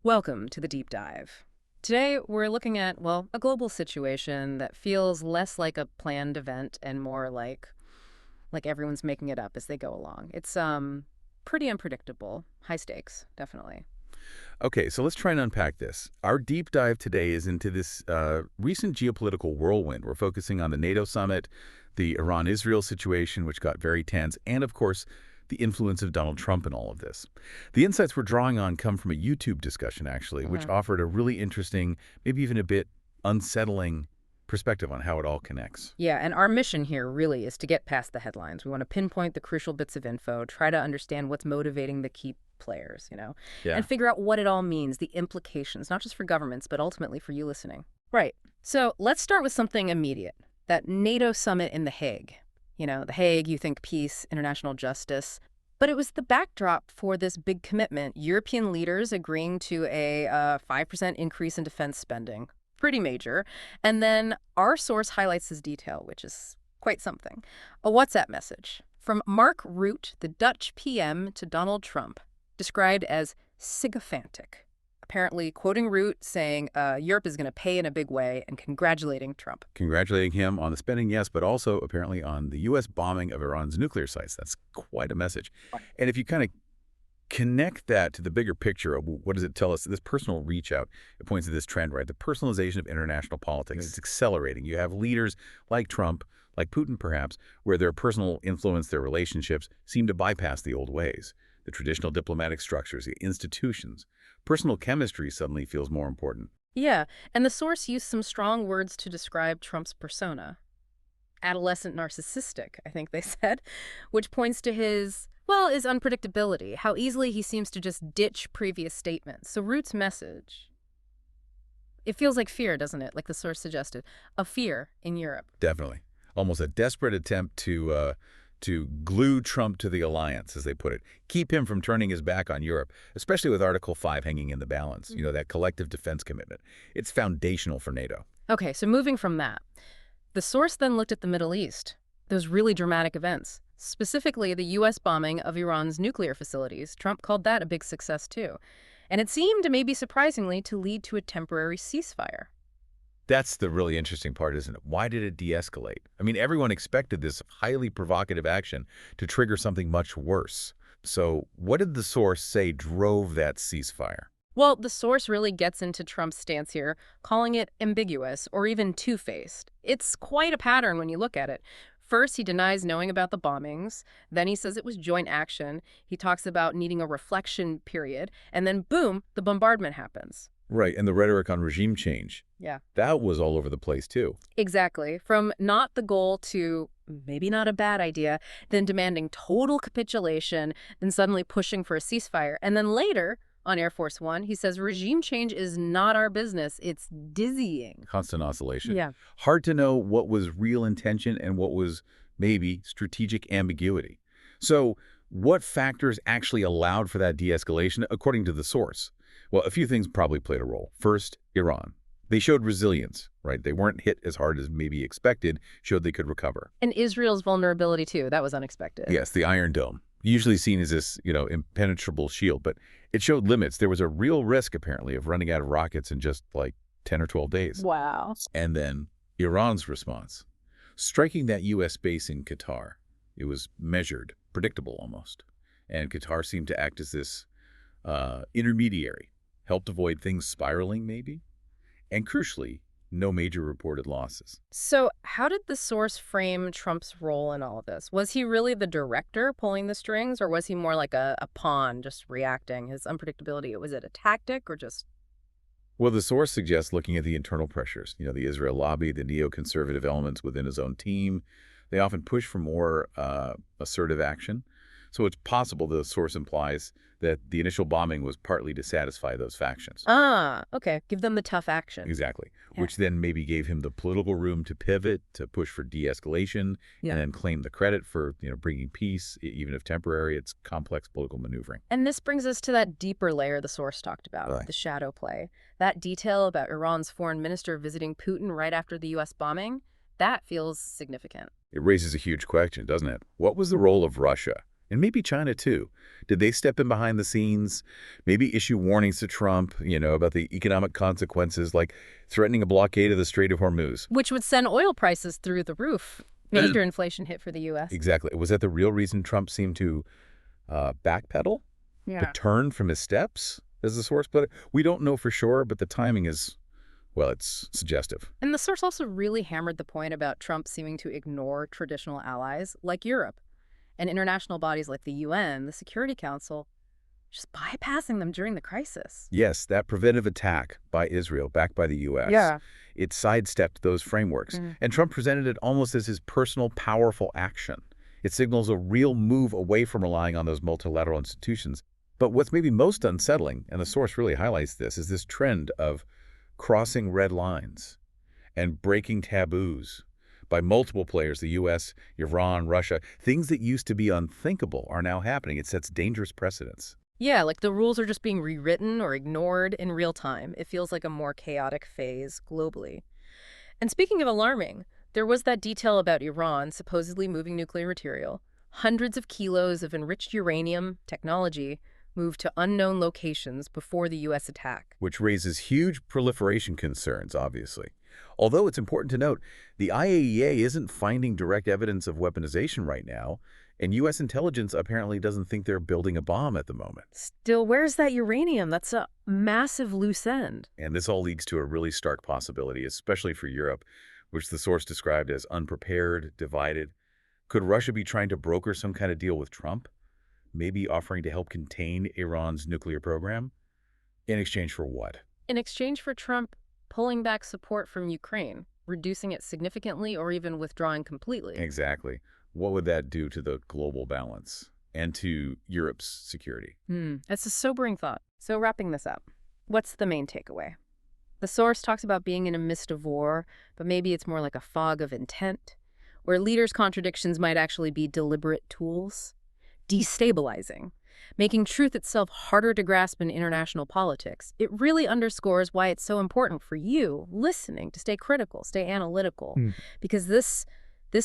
Welcome to the deep dive. Today, we're looking at, well, a global situation that feels less like a planned event and more like everyone's making it up as they go along. It's pretty unpredictable, high stakes, definitely. Okay, so let's try and unpack this. Our deep dive today is into this recent geopolitical whirlwind. We're focusing on the NATO summit, the Iran-Israel situation, which got very tense, and of course, the influence of Donald Trump in all of this. The insights we're drawing on come from a YouTube discussion, actually, which hmm offered a really interesting, maybe even a bit unsettling perspective on how it all connects. Yeah, and our mission here really is to get past the headlines. We want to pinpoint the crucial bits of info, try to understand what's motivating the key players, Yeah. and figure out what it all means, the implications, not just for governments, but ultimately for you listening. Right. So let's start with something immediate. That NATO summit in The Hague. The Hague, you think peace, international justice. But it was the backdrop for this big commitment, European leaders agreeing to a 5% increase in defense spending. Pretty major. And then our source highlights this detail, which is quite something. A WhatsApp message from Mark Rutte, the Dutch PM, to Donald Trump, described as sycophantic. Apparently quoting Rutte saying Europe is going to pay in a big way and congratulating Trump. Congratulating him on the spending, yes, but also apparently on the U.S. bombing of Iran's nuclear sites. That's quite a message. And if you kind of connect that to the bigger picture of what does it tell us, this personal reach out, it points to this trend, right? The personalization of international politics. It's accelerating. You have leaders like Trump, like Putin perhaps, where their personal influence, their relationships seem to bypass the old ways, the traditional diplomatic structures, the institutions. Personal chemistry suddenly feels more important. Yeah, and the source used some strong words to describe Trump's persona. Adolescent narcissistic, I think they said, which points to his unpredictability, how easily he seems to just ditch previous statements. So Rutte's message, it feels like fear, doesn't it? Like the source suggested, a fear in Europe. Definitely. Almost a desperate attempt to glue Trump to the alliance, as they put it, keep him from turning his back on Europe, especially with Article 5 hanging in the balance, that collective defense commitment. It's foundational for NATO. Okay, so moving from that, the source then looked at the Middle East, those really dramatic events, specifically the U.S. bombing of Iran's nuclear facilities. Trump called that a big success, too. And it seemed, maybe surprisingly, to lead to a temporary ceasefire. That's the really interesting part, isn't it? Why did it de-escalate? I mean, everyone expected this highly provocative action to trigger something much worse. So what did the source say drove that ceasefire? Well, the source really gets into Trump's stance here, calling it ambiguous or even two-faced. It's quite a pattern when you look at it. First, he denies knowing about the bombings. Then he says it was joint action. He talks about needing a reflection period. And then, boom, the bombardment happens. Right, and the rhetoric on regime change. Yeah. That was all over the place, too. Exactly. From not the goal to maybe not a bad idea, then demanding total capitulation, then suddenly pushing for a ceasefire. And then later, on Air Force One, he says regime change is not our business. It's dizzying. Constant oscillation. Yeah. Hard to know what was real intention and what was maybe strategic ambiguity. So what factors actually allowed for that de-escalation, according to the source? Well, a few things probably played a role. First, Iran. They showed resilience, right? They weren't hit as hard as maybe expected, showed they could recover. And Israel's vulnerability, too. That was unexpected. Yes, the Iron Dome, usually seen as this, impenetrable shield, but it showed limits. There was a real risk, apparently, of running out of rockets in just like 10 or 12 days. Wow. And then Iran's response, striking that U.S. base in Qatar. It was measured, predictable almost. And Qatar seemed to act as this intermediary, helped avoid things spiraling maybe. And crucially, no major reported losses. So how did the source frame Trump's role in all of this? Was he really the director pulling the strings, or was he more like a pawn just reacting? His unpredictability, was it a tactic or just... Well, the source suggests looking at the internal pressures, the Israel lobby, the neoconservative elements within his own team. They often push for more assertive action. So it's possible the source implies that the initial bombing was partly to satisfy those factions. Ah, okay. Give them the tough action. Exactly. Yeah. Which then maybe gave him the political room to pivot, to push for de-escalation, Yeah. and then claim the credit for, bringing peace, even if temporary. It's complex political maneuvering. And this brings us to that deeper layer the source talked about, Right. the shadow play. That detail about Iran's foreign minister visiting Putin right after the U.S. bombing, that feels significant. It raises a huge question, doesn't it? What was the role of Russia And maybe China, too. Did they step in behind the scenes, maybe issue warnings to Trump, about the economic consequences, like threatening a blockade of the Strait of Hormuz? Which would send oil prices through the roof. Major inflation hit for the U.S. Exactly. Was that the real reason Trump seemed to backpedal, to Yeah. turn from his steps, as the source put it? We don't know for sure, but the timing is, well, it's suggestive. And the source also really hammered the point about Trump seeming to ignore traditional allies like Europe and international bodies like the UN, the Security Council, just bypassing them during the crisis. Yes, that preventive attack by Israel, backed by the U.S., Yeah. it sidestepped those frameworks. And Trump presented it almost as his personal, powerful action. It signals a real move away from relying on those multilateral institutions. But what's maybe most unsettling, and the source really highlights this, is this trend of crossing red lines and breaking taboos by multiple players, the U.S., Iran, Russia. Things that used to be unthinkable are now happening. It sets dangerous precedents. Yeah, like the rules are just being rewritten or ignored in real time. It feels like a more chaotic phase globally. And speaking of alarming, there was that detail about Iran supposedly moving nuclear material. Hundreds of kilos of enriched uranium technology moved to unknown locations before the U.S. attack. Which raises huge proliferation concerns, obviously. Although it's important to note, the IAEA isn't finding direct evidence of weaponization right now, and U.S. intelligence apparently doesn't think they're building a bomb at the moment. Still, where's that uranium? That's a massive loose end. And this all leads to a really stark possibility, especially for Europe, which the source described as unprepared, divided. Could Russia be trying to broker some kind of deal with Trump? Maybe offering to help contain Iran's nuclear program? In exchange for what? In exchange for Trump pulling back support from Ukraine, reducing it significantly or even withdrawing completely. Exactly. What would that do to the global balance and to Europe's security? That's a sobering thought. So wrapping this up, what's the main takeaway? The source talks about being in a mist of war, but maybe it's more like a fog of intent, where leaders' contradictions might actually be deliberate tools, destabilizing, making truth itself harder to grasp in international politics. It really underscores why it's so important for you, listening, to stay critical, stay analytical, because this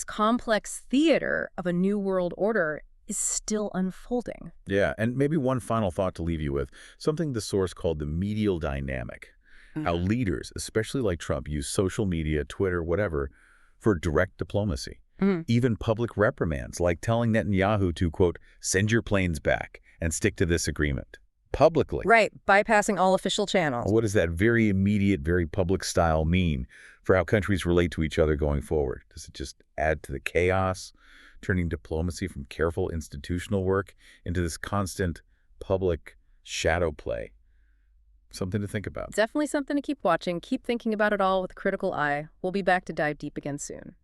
complex theater of a new world order is still unfolding. Yeah, and maybe one final thought to leave you with, something the source called the medial dynamic. How leaders, especially like Trump, use social media, Twitter, whatever, for direct diplomacy. Even public reprimands, like telling Netanyahu to, quote, send your planes back and stick to this agreement. Publicly. Right, bypassing all official channels. What does that very immediate, very public style mean for how countries relate to each other going forward? Does it just add to the chaos, turning diplomacy from careful institutional work into this constant public shadow play? Something to think about. Definitely something to keep watching. Keep thinking about it all with a critical eye. We'll be back to dive deep again soon.